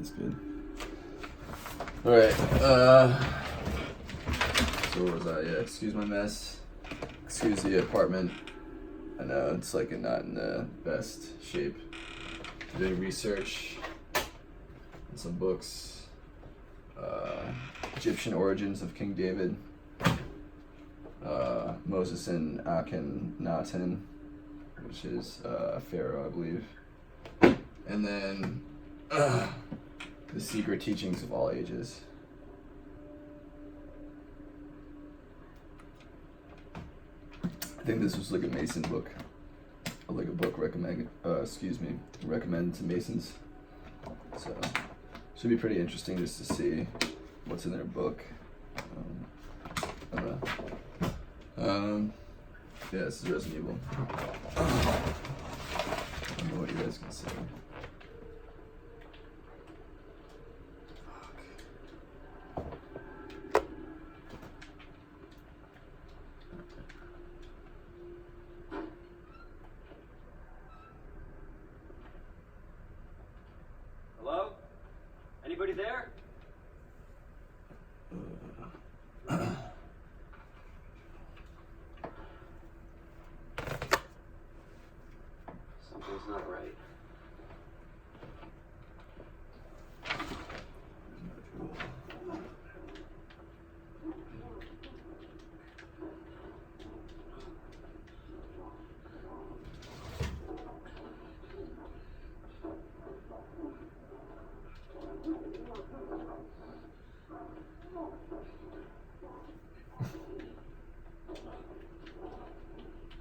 That's good. Alright, so where was I? Yeah, excuse my mess. Excuse the apartment. I know it's like not in the best shape. Doing research on some books. Egyptian Origins of King David. Moses and Akhenaten, which is Pharaoh, I believe. And then The Secret Teachings of All Ages. I think this was like a Mason book. Like a book recommended to Masons. So should be pretty interesting just to see what's in their book. I don't know. Yeah, this is Resident Evil. I don't know what you guys can say. Hello? Anybody there? Something's not right.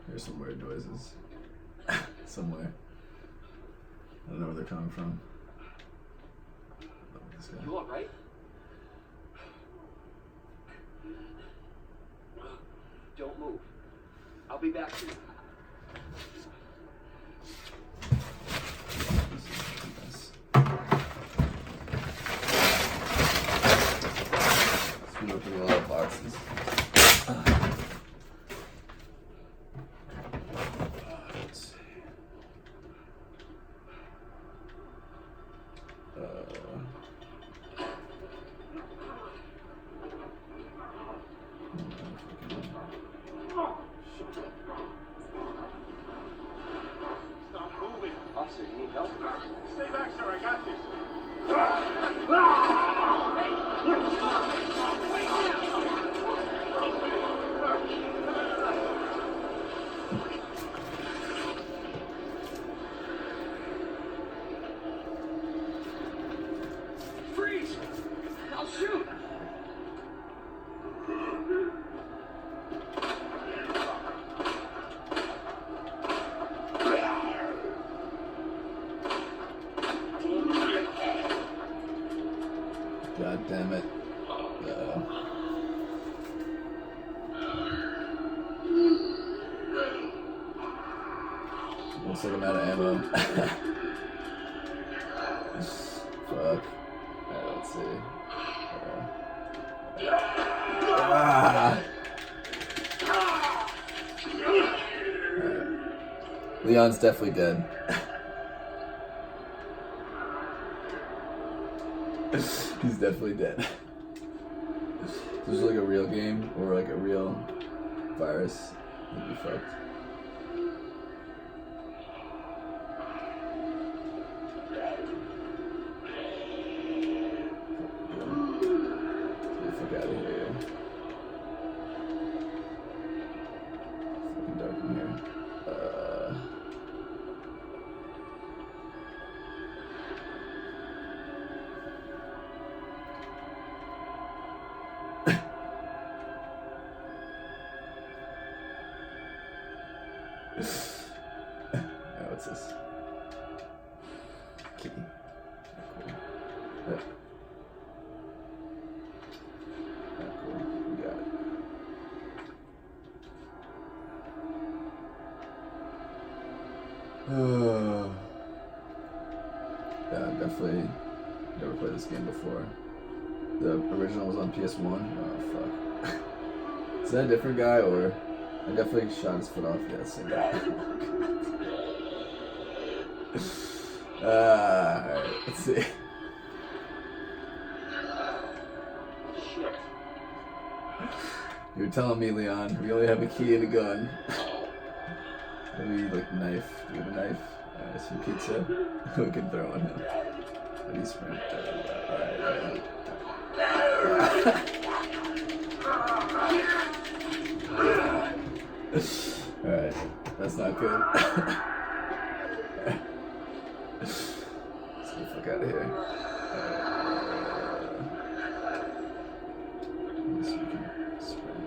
There's some weird noises. Somewhere. I don't know where they're coming from. This guy. You all right? Don't move. I'll be back soon. It's been opening a lot of boxes. Let's see. Stop moving. Officer, you need help? Stay back, sir. I got this. Freeze! I'll shoot! God damn it. Looks like I'm out of ammo. Fuck. Alright, let's see. Ah! Alright. Leon's definitely dead. He's definitely dead. If this was like a real game or like a real virus, it'd be fucked. Get the fuck out of here. It's fucking dark in here. Oh, what's this? Kitty. Cool. Yeah. Oh, cool. We got it. Yeah, definitely never played this game before. The original was on PS1. Oh, fuck. Is that a different guy, or... I definitely shot his foot off. Yeah, that's the same guy. Alright, let's see. telling me, Leon, we only have a key and a gun. Maybe like knife. Do we have a knife? Some pizza. We can throw on him. How do you sprint? Alright, that's not good. Let's get the fuck out of here. So we can sprint.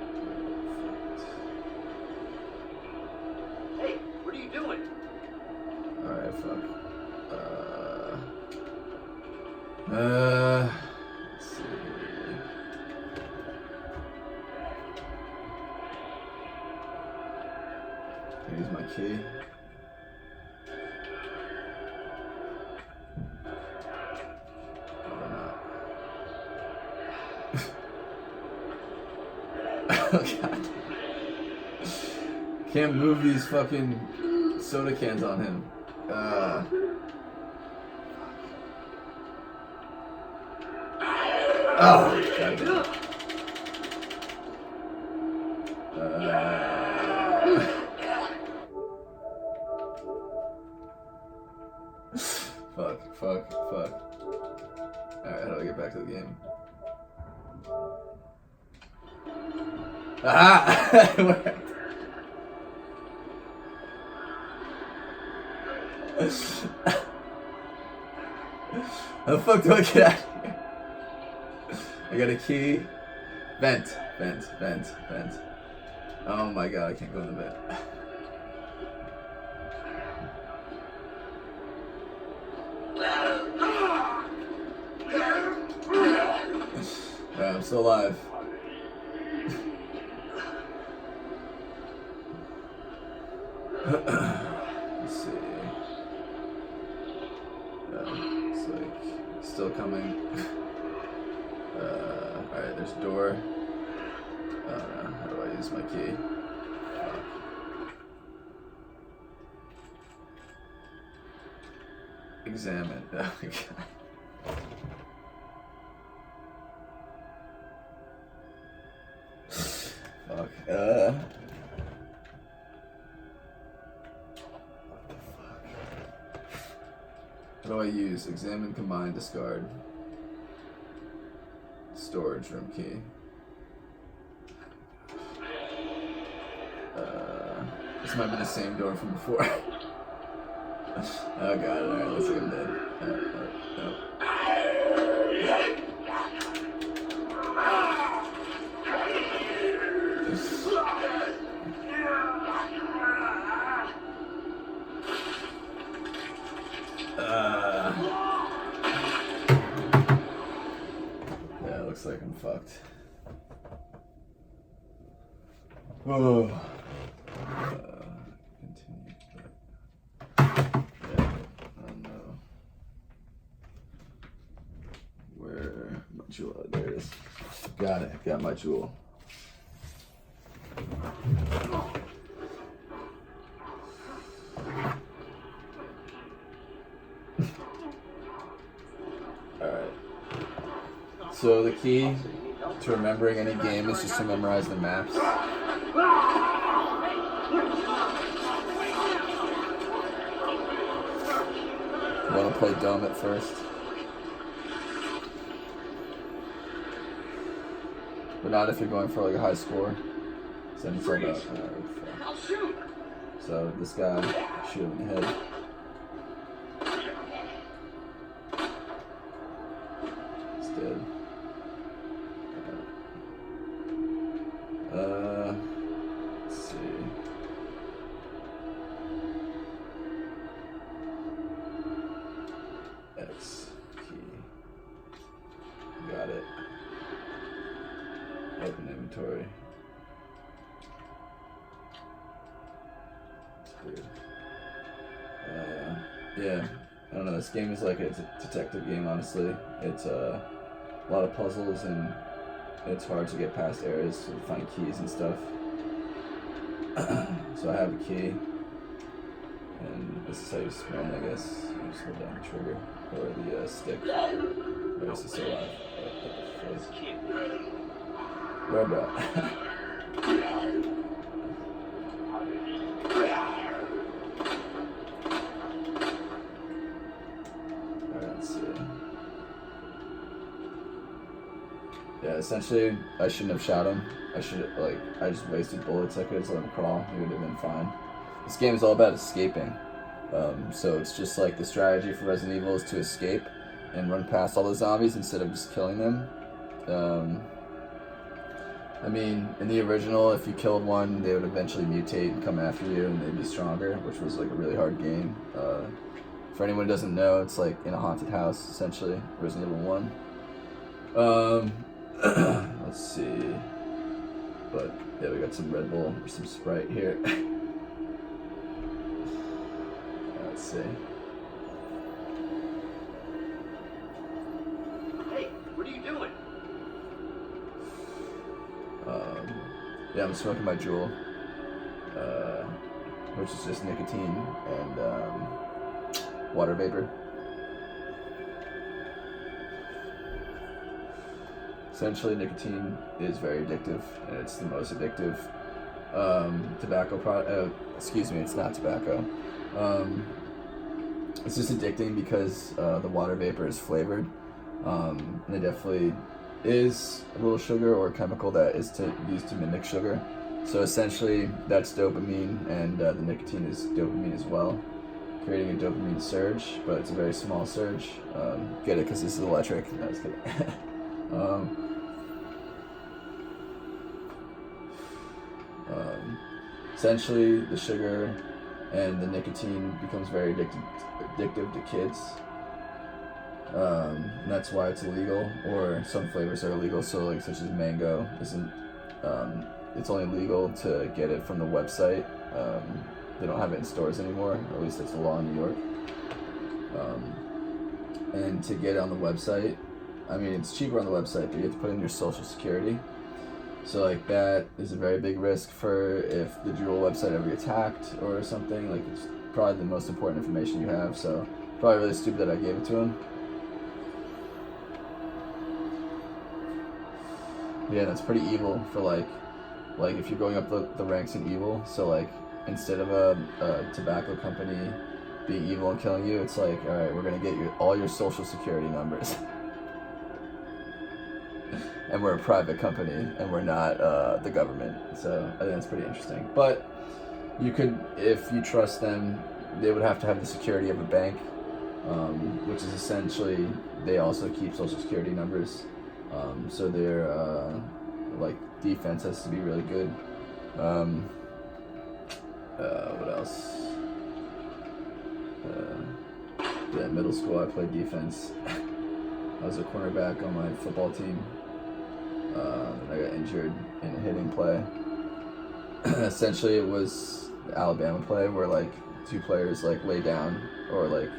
Hey, what are you doing? Alright, fuck. Let's see. Can I use my key? Probably not. Oh god. Can't move these fucking soda cans on him. Oh, goddamn. Fuck. Alright, how do I get back to the game? Ah! It worked. How the fuck do I get out of here? I got a key. Vent. Oh my god, I can't go in the vent. Alright, I'm still alive. Let's see. It's like still coming. Alright, there's a door. I don't know. How do I use my key? Examine. Oh my god. Fuck. What the fuck? What do I use? Examine, combine, discard. Storage room key. This might be the same door from before. Oh god, alright, looks like I'm dead. No. Yeah, looks like I'm fucked. Oh. Continue. Yeah, I don't know. Where my jewel? There it is. Got it. Got my jewel. Alright. So the key to remembering any game is just to memorize the maps. You want to play dumb at first. But not if you're going for like a high score. So it's all about, so this guy, shoot him in the head. He's dead. Let's see. X key. Got it. Open inventory. Weird. Yeah, I don't know. This game is like a detective game. Honestly, it's a lot of puzzles and it's hard to get past areas to find keys and stuff. So I have a key, and this is how you sprint. I guess you just hold down the trigger or the stick. I guess it's still alive. Where about? Yeah, essentially, I shouldn't have shot him. I just wasted bullets. I could have let him crawl. He would have been fine. This game is all about escaping. So it's just like the strategy for Resident Evil is to escape and run past all the zombies instead of just killing them. I mean, in the original, if you killed one, they would eventually mutate and come after you, and they'd be stronger, which was like a really hard game. For anyone who doesn't know, it's like in a haunted house, essentially, Resident Evil 1. Let's see. But yeah, we got some Red Bull or some Sprite here. Let's see. Hey, what are you doing? Yeah, I'm smoking my Juul, which is just nicotine and water vapor. Essentially, nicotine is very addictive, and it's the most addictive tobacco product. Excuse me, it's not tobacco. It's just addicting because the water vapor is flavored, and it definitely is a little sugar or a chemical that is used to mimic sugar. So essentially, that's dopamine, and the nicotine is dopamine as well, creating a dopamine surge, but it's a very small surge. Get it? Because this is electric. No, I was kidding. Essentially, the sugar and the nicotine becomes very addictive to kids. And that's why it's illegal, or some flavors are illegal. So, like, such as mango isn't. It's only legal to get it from the website. They don't have it in stores anymore. At least that's the law in New York. And to get it on the website, I mean, it's cheaper on the website, but you have to put in your social security. So, like, that is a very big risk for if the Juul website ever gets hacked or something. Like, it's probably the most important information you have. So, probably really stupid that I gave it to him. Yeah, that's pretty evil for like if you're going up the ranks in evil. So like instead of a tobacco company being evil and killing you, it's like, all right, we're gonna get all your social security numbers, and we're a private company and we're not the government. So I think that's pretty interesting. But you could, if you trust them, they would have to have the security of a bank, which is essentially they also keep social security numbers. So their like defense has to be really good. What else? Yeah, in middle school I played defense. I was a cornerback on my football team. And I got injured in a hitting play. Essentially, it was the Alabama play where like two players like lay down, or like.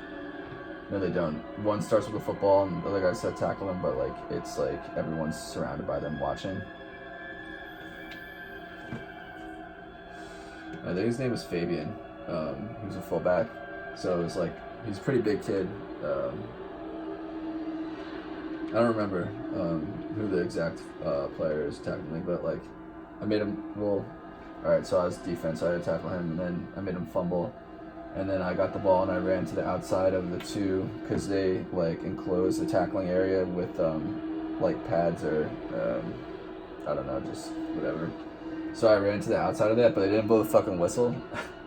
No, they don't. One starts with the football and the other guy said tackle them, but like it's like everyone's surrounded by them watching. I think his name was Fabian. He was a fullback, so it was like he's a pretty big kid. I don't remember who the exact player is tackling me, but like I made him. Well, all right. So I was defense. So I had to tackle him, and then I made him fumble. And then I got the ball and I ran to the outside of the two because they like enclose the tackling area with like pads or I don't know, just whatever. So I ran to the outside of that, but they didn't blow the fucking whistle.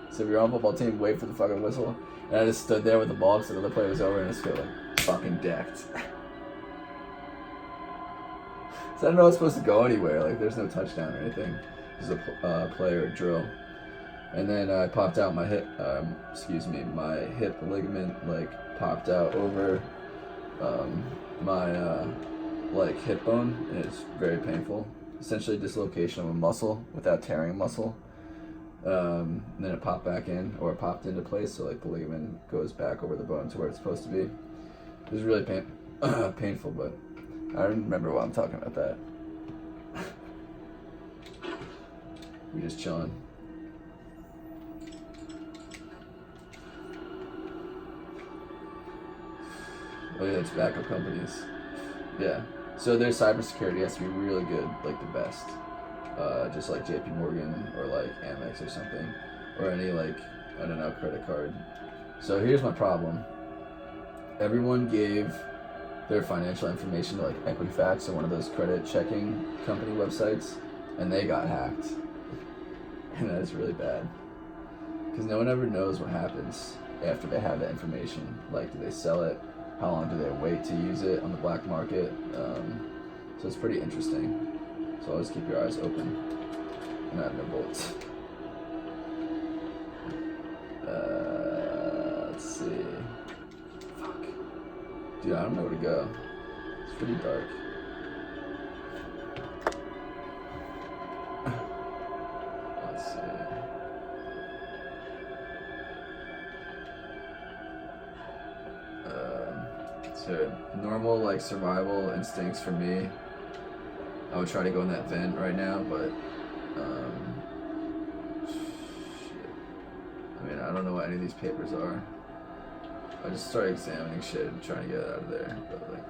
So if you're on a football team, wait for the fucking whistle. And I just stood there with the ball because the other play was over, and I just feel like fucking decked. So I don't know it's supposed to go anywhere. Like there's no touchdown or anything. There's a play or a drill. And then I popped out my hip, my hip ligament like popped out over my like hip bone, and it's very painful. Essentially dislocation of a muscle without tearing a muscle. And then it popped back in, or it popped into place, so like the ligament goes back over the bone to where it's supposed to be. It was really painful, but I don't remember why I'm talking about that. We're just chilling. Oh yeah, it's backup companies. Yeah. So their cybersecurity has to be really good, like the best. Just like JP Morgan or like Amex or something. Or any like, I don't know, credit card. So here's my problem. Everyone gave their financial information to like Equifax or one of those credit checking company websites, and they got hacked. And that's really bad. Because no one ever knows what happens after they have that information. Like, do they sell it? How long do they wait to use it on the black market? So it's pretty interesting. So always keep your eyes open. And I have no bolts. Let's see. Fuck. Dude, I don't know where to go. It's pretty dark. Let's see. So normal like survival instincts for me. I would try to go in that vent right now, but shit. I mean, I don't know what any of these papers are. I just started examining shit and trying to get it out of there, but like,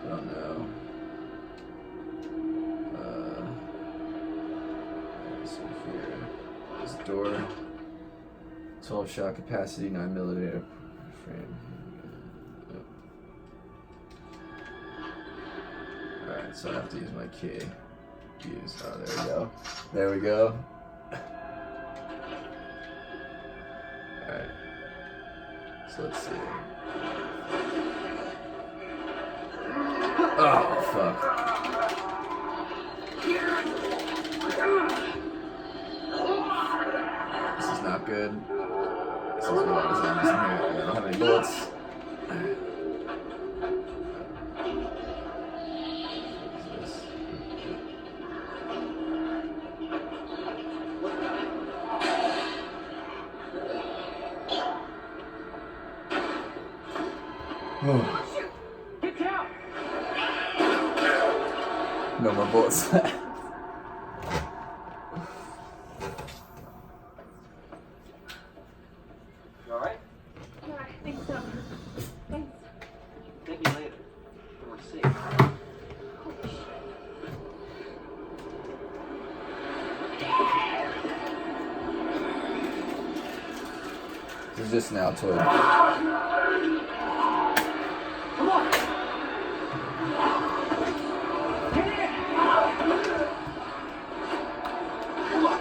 I don't know. So here, this door, 12 shot capacity, 9mm frame. Alright, so I have to use my key. Oh, there we go. There we go. Alright. So let's see. Oh, fuck. This is not good. This is a lot of zombies in here. I don't have any bullets. Get down! No more bullets. You alright? Yeah, I think so. Thanks. Thank you later. When we're safe. Holy shit. This is just now toy. Come on! Get in! Come on!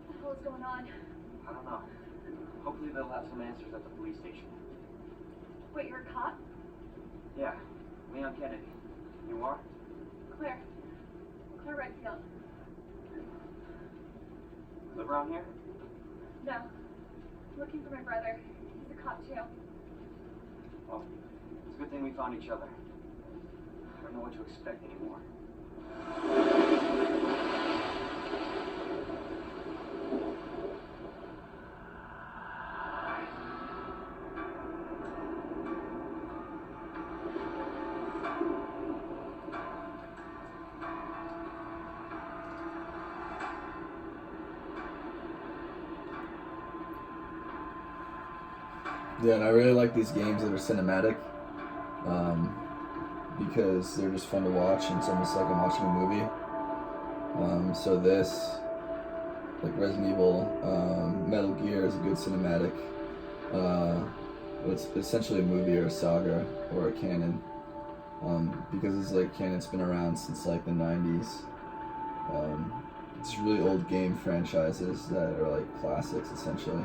What the hell is going on? I don't know. Hopefully they'll have some answers at the police station. Wait, you're a cop? Yeah, Leon Kennedy. You are? Claire. Claire Redfield. Live around here? No. I'm looking for my brother. He's a cop too. Well, it's a good thing we found each other. I don't know what to expect anymore. Yeah, and I really like these games that are cinematic, because they're just fun to watch, and it's almost like I'm watching a movie. So this, like Resident Evil, Metal Gear is a good cinematic. It's essentially a movie or a saga or a canon, because it's like canon's been around since like the 90s. It's really old game franchises that are like classics essentially.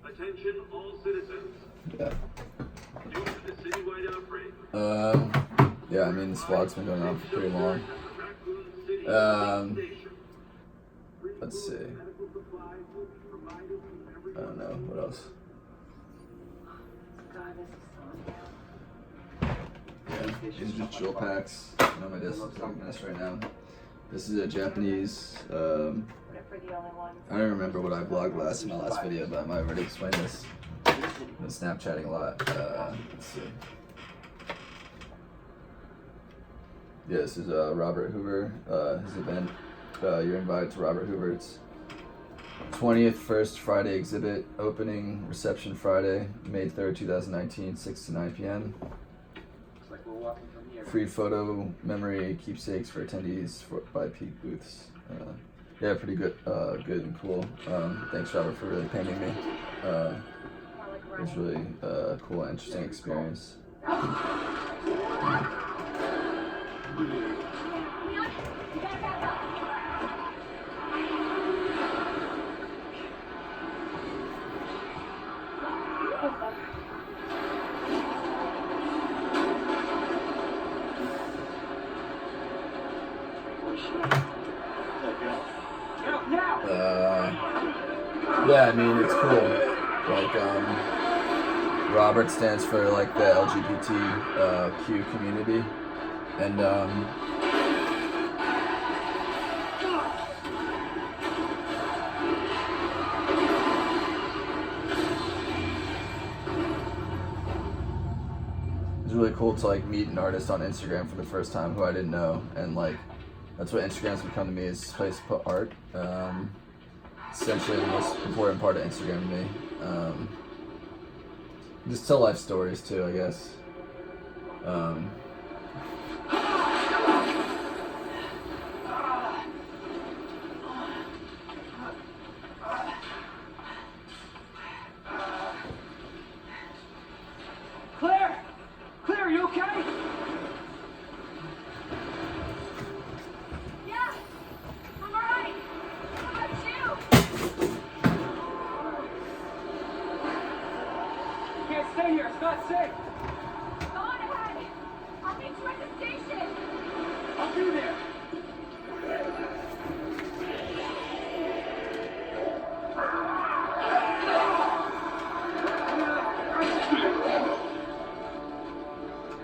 Attention all citizens. Yeah. Due to the citywide outbreak, Yeah, I mean, this vlog's been going on for pretty long. Raccoon City Station. Let's see. Medical supplies will be provided to every I don't know, what else? God, this is so Yeah, these are just drill packs. I know my desk looks like a mess right now. This is a Japanese What if for the only one. I don't remember what I vlogged last in my last video, but I might already explain this. I've been Snapchatting a lot. Let's see. Yeah, this is Robert Hoover, his event. You're invited to Robert Hoover's 20th First Friday exhibit, opening reception Friday, May 3rd, 2019, 6 to 9 p.m. Looks like we're walking from here. Free photo memory keepsakes for attendees by peak booths. Yeah, pretty good, good and cool. Thanks, Robert, for really painting me. It was really cool and interesting experience. Yeah, I mean, it's cool. Like, Robert stands for like the LGBTQ community, and it's really cool to like meet an artist on Instagram for the first time who I didn't know, and like that's what Instagram's become to me, is a place to put art. Essentially the most important part of Instagram to me. Just tell life stories too, I guess. Claire! Claire, are you okay? Yeah, I'm alright. How about you? You can't stay here, it's not safe. Go on ahead. I'll meet you at the station. I'll be there.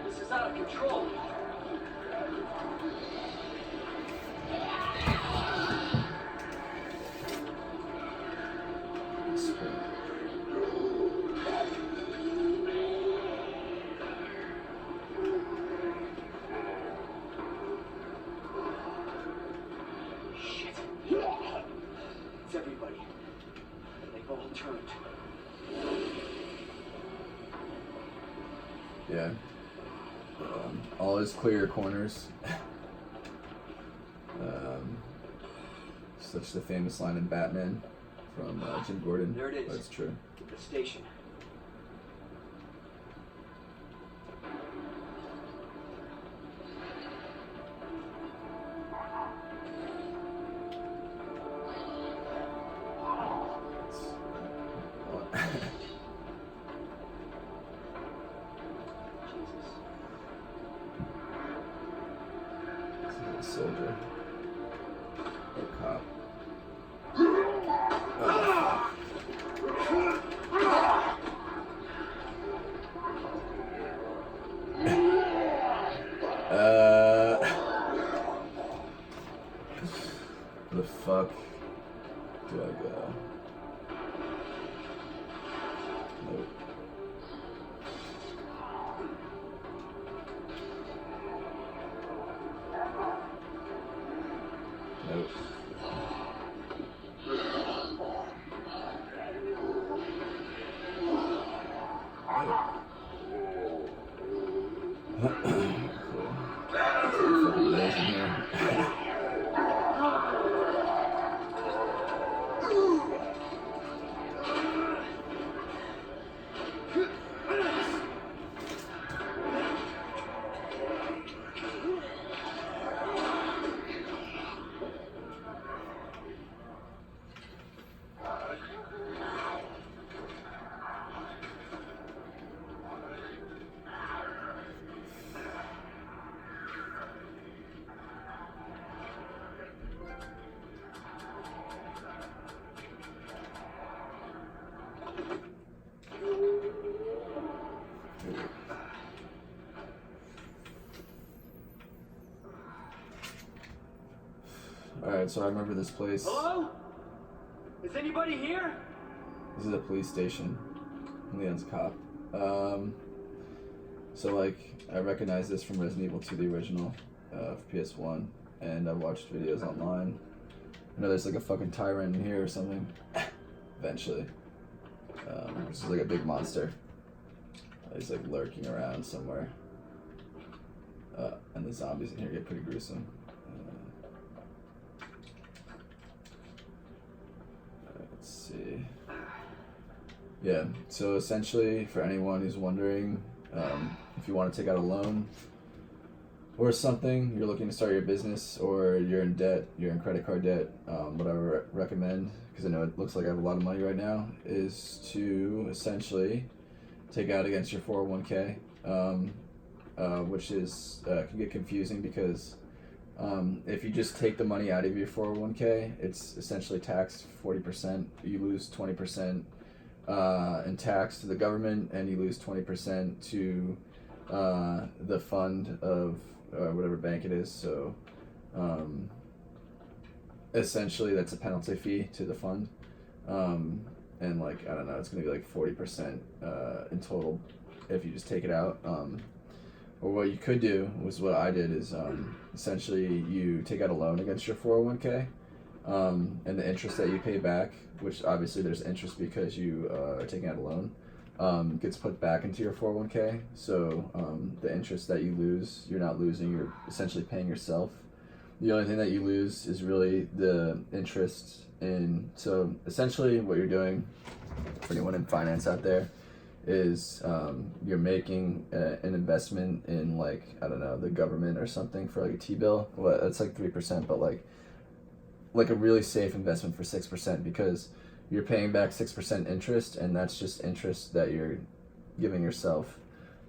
This is out of control. Shit. It's everybody. They've all turned. Yeah. All his clear corners. Such the famous line in Batman from Jim Gordon. There it is. But it's true. The station. It's a soldier. Or cop. The fuck do I go? Nope. Nope. Alright, so I remember this place. Hello? Is anybody here? This is a police station. Leon's a cop. So like, I recognize this from Resident Evil 2, the original, for PS1, and I've watched videos online. I know there's like a fucking tyrant in here or something. Eventually. This is like a big monster. He's like lurking around somewhere. And the zombies in here get pretty gruesome. Let's see. Yeah, so essentially, for anyone who's wondering, if you want to take out a loan or something, you're looking to start your business, or you're in debt, you're in credit card debt, what I recommend, because I know it looks like I have a lot of money right now, is to essentially take out against your 401k, which is can get confusing because if you just take the money out of your 401k, it's essentially taxed 40%. You lose 20% in tax to the government, and you lose 20% to the fund of whatever bank it is. So essentially that's a penalty fee to the fund, and like, I don't know, it's gonna be like 40% in total if you just take it out. Or what you could do, was what I did, is essentially you take out a loan against your 401k, and the interest that you pay back, which obviously there's interest because you are taking out a loan, gets put back into your 401k. So the interest that you lose, you're not losing, you're essentially paying yourself. The only thing that you lose is really the interest in, so essentially what you're doing, for anyone in finance out there, is you're making an investment in, like, I don't know, the government or something for like a T-bill. Well, it's like 3%, but like a really safe investment for 6%, because you're paying back 6% interest, and that's just interest that you're giving yourself.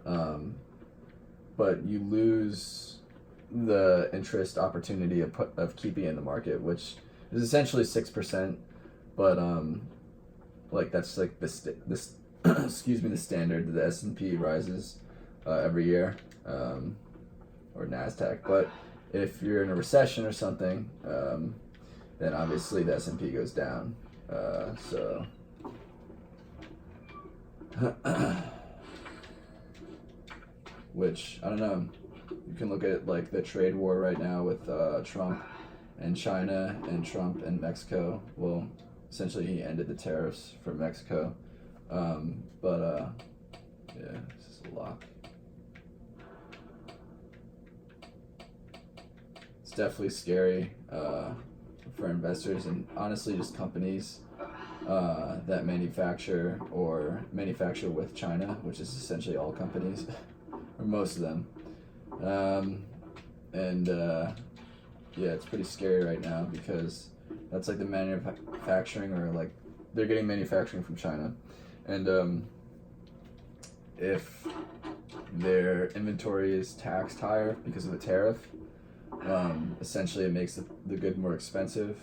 But you lose the interest opportunity of keeping it in the market, which is essentially 6%, but like that's like this excuse me, the standard. The S&P rises every year, or NASDAQ. But if you're in a recession or something, then obviously the S&P goes down. So which, I don't know, you can look at like the trade war right now with Trump and China, and Trump and Mexico. Well, essentially he ended the tariffs for Mexico. Yeah, this is a lock. It's definitely scary for investors, and honestly just companies that manufacture with China, which is essentially all companies, or most of them. Yeah, it's pretty scary right now, because that's like the manufacturing, or like they're getting manufacturing from China. And if their inventory is taxed higher because of a tariff, essentially it makes the good more expensive,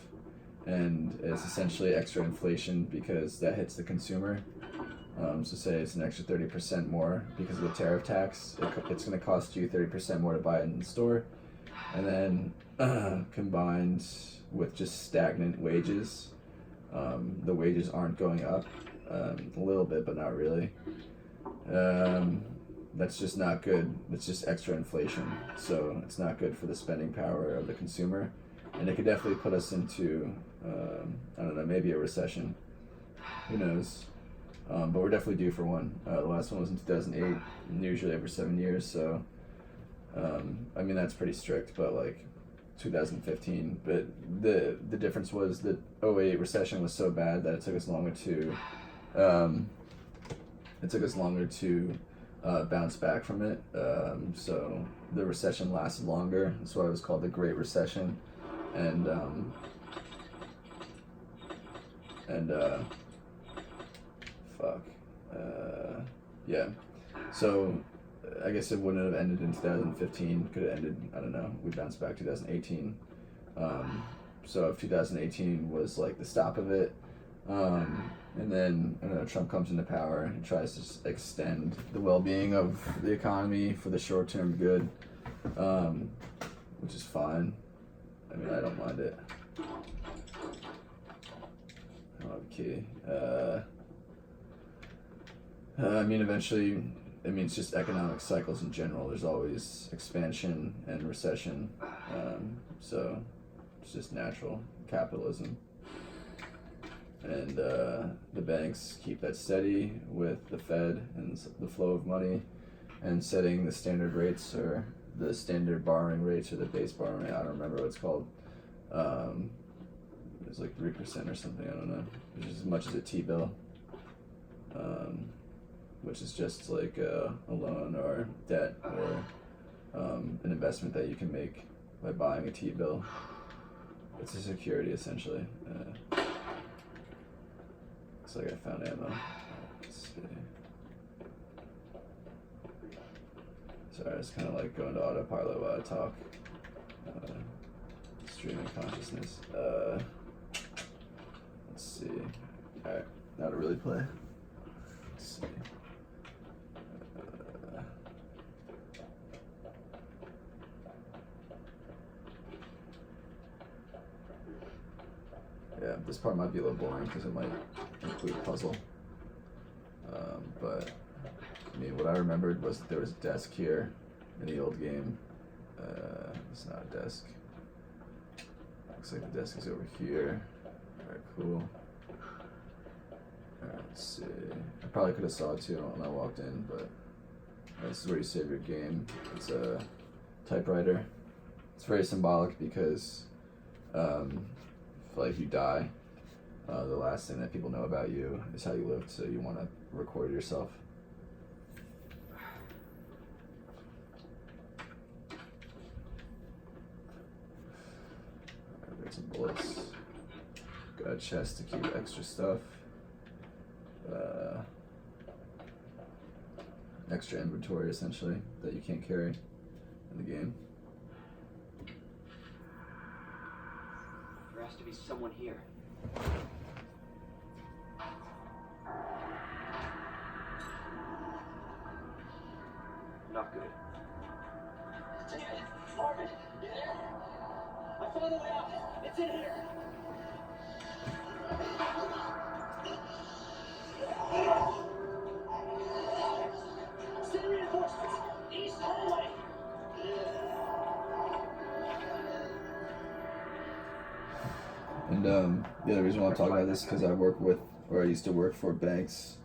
and it's essentially extra inflation because that hits the consumer. So say it's an extra 30% more because of the tariff tax, it's going to cost you 30% more to buy it in the store. And then combined with just stagnant wages, the wages aren't going up. A little bit, but not really. That's just not good. It's just extra inflation, so it's not good for the spending power of the consumer, and it could definitely put us into I don't know, maybe a recession. Who knows? But we're definitely due for one. The last one was in 2008, and usually every 7 years. So I mean, that's pretty strict, but like 2015. But the difference was the 2008 recession was so bad that it took us longer to bounce back from it. So the recession lasted longer. That's why it was called the Great Recession. And yeah. So I guess it wouldn't have ended in 2015. Could have ended, I don't know, we bounced back 2018. So if 2018 was like the stop of it, and then, I don't know, Trump comes into power and tries to extend the well-being of the economy for the short-term good, which is fine. I mean, I don't mind it. key. I mean, eventually, it means just economic cycles in general. There's always expansion and recession, so it's just natural capitalism. And the banks keep that steady with the Fed and the flow of money, and setting the standard rates or the standard borrowing rates or the base borrowing rate. I don't remember what it's called. It's like 3% or something. I don't know. Which is as much as a T-bill. Which is just like a loan or debt or an investment that you can make by buying a T-bill. It's a security essentially. Looks like I found ammo. Let's see. Sorry, I just kind of like going to autopilot while I talk. Streaming consciousness. Let's see. Alright, now to really play. Let's see. Yeah, this part might be a little boring because it might include a puzzle. But I mean, what I remembered was that there was a desk here in the old game. It's not a desk. Looks like the desk is over here. Alright, cool. Alright, let's see. I probably could have saw it too when I walked in, but this is where you save your game. It's a typewriter. It's very symbolic because if you die, the last thing that people know about you is how you lived, so you want to record yourself. Alright, got some bullets. Got a chest to keep extra stuff. Extra inventory essentially that you can't carry in the game. There has to be someone here. Not good. David, Marvin, you there? I found a way out. It's in here. Send reinforcements. East hallway. And the other reason why I'm talking about this is because I used to work for banks.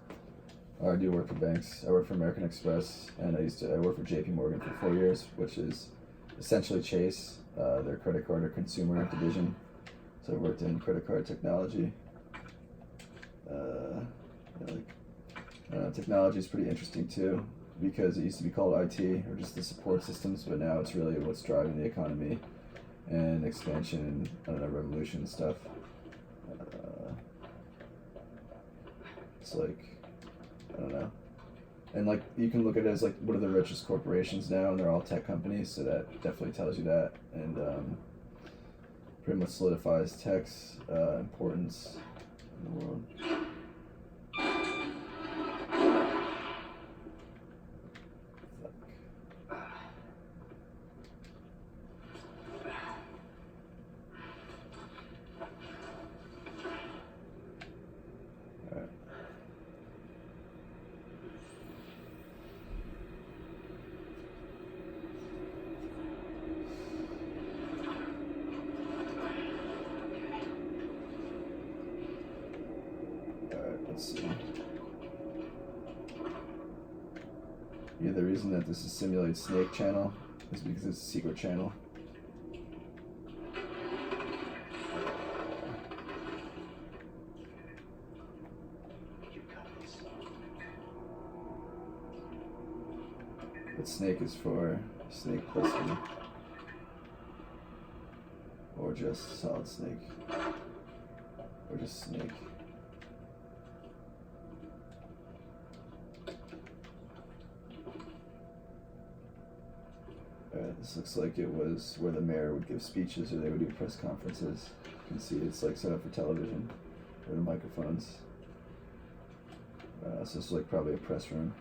Or I do work for banks. I work for American Express, and I worked for JP Morgan for 4 years, which is essentially Chase, their credit card or consumer division. So I worked in credit card technology. Technology is pretty interesting too, because it used to be called IT or just the support systems, but now it's really what's driving the economy and expansion and revolution and stuff. It's like, I don't know. And like you can look at it as like what are the richest corporations now, and they're all tech companies, so that definitely tells you that, and pretty much solidifies tech's importance in the world. Let's see. Yeah, the reason that this is simulated snake channel is because it's a secret channel. You got this. But snake is for snake plissken. Or just solid snake. Or just snake. This looks like it was where the mayor would give speeches or they would do press conferences. You can see it's like set up for television or the microphones. So this is like probably a press room.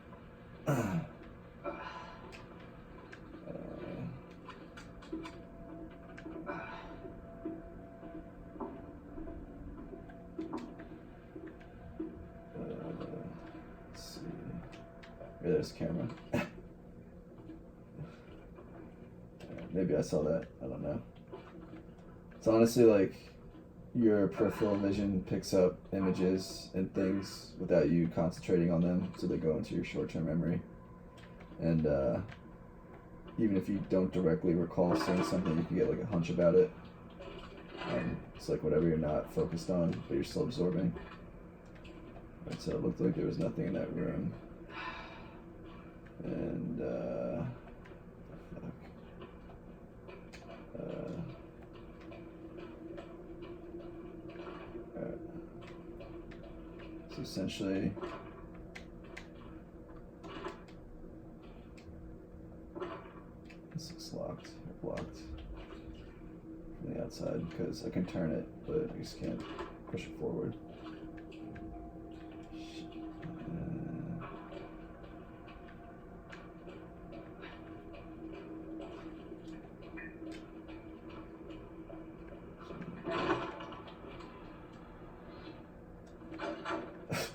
There's camera. Maybe I saw that. I don't know. It's honestly like your peripheral vision picks up images and things without you concentrating on them, so they go into your short-term memory. And even if you don't directly recall seeing something, you can get like a hunch about it. It's like whatever you're not focused on, but you're still absorbing. And so it looked like there was nothing in that room. And alright. So essentially, this looks locked or blocked from the outside because I can turn it, but I just can't push it forward.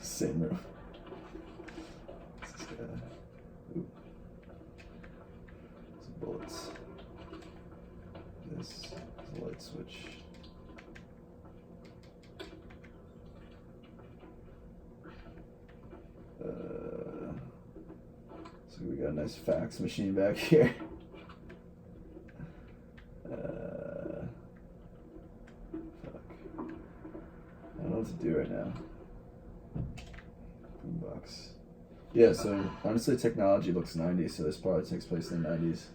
Same room. Oop. Some bullets. This is a light switch. So we got a nice fax machine back here. Fuck. I don't know what to do right now. Box. Yeah, so honestly, technology looks 90s, so this probably takes place in the 90s.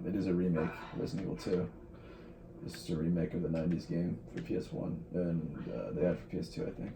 It is a remake, Resident Evil 2. This is a remake of the 90s game for PS1, and they had it for PS2, I think.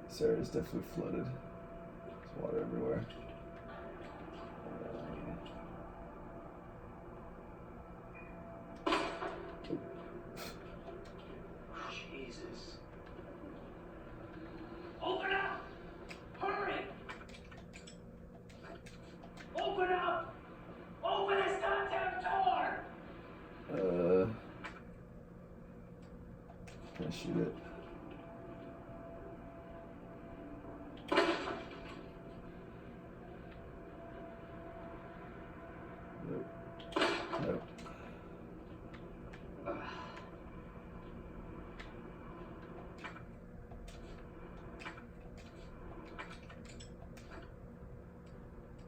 This area is definitely flooded. There's water everywhere. Jesus. Open up! Hurry! Open up! Open this goddamn door! Can I shoot it? Nope. Nope.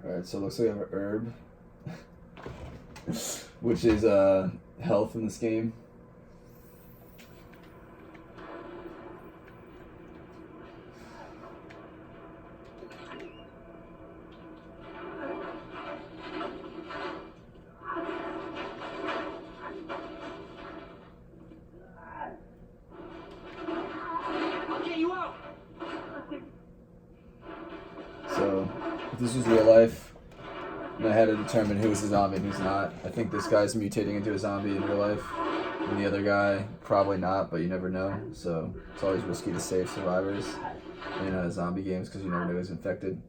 Alright, so it looks like I have an herb, which is health in this game. I'll get you out! So, if this was real life, and I had to determine who was a zombie and who's not, I think this guy's mutating into a zombie in real life, and the other guy, probably not, but you never know. So, it's always risky to save survivors in zombie games because you never know who's infected.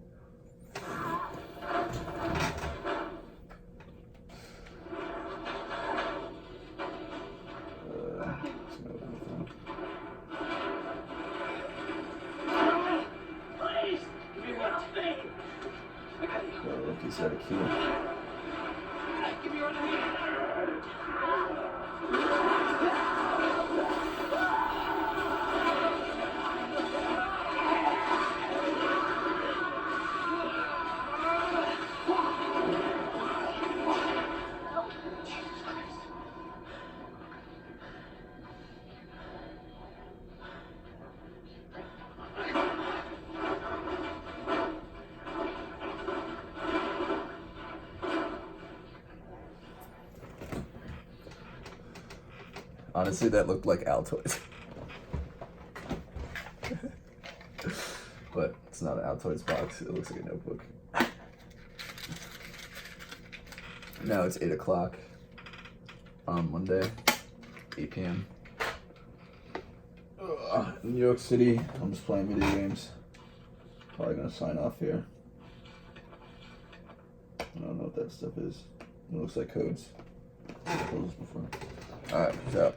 Please! Give me one thing! I got you. Oh, look, he's got a key. Give me your other hand! Honestly, that looked like Altoids. But it's not an Altoids box. It looks like a notebook. Now it's 8 o'clock on Monday, 8 p.m. New York City. I'm just playing video games. Probably gonna sign off here. I don't know what that stuff is. It looks like codes. I've told this before. Alright, peace out.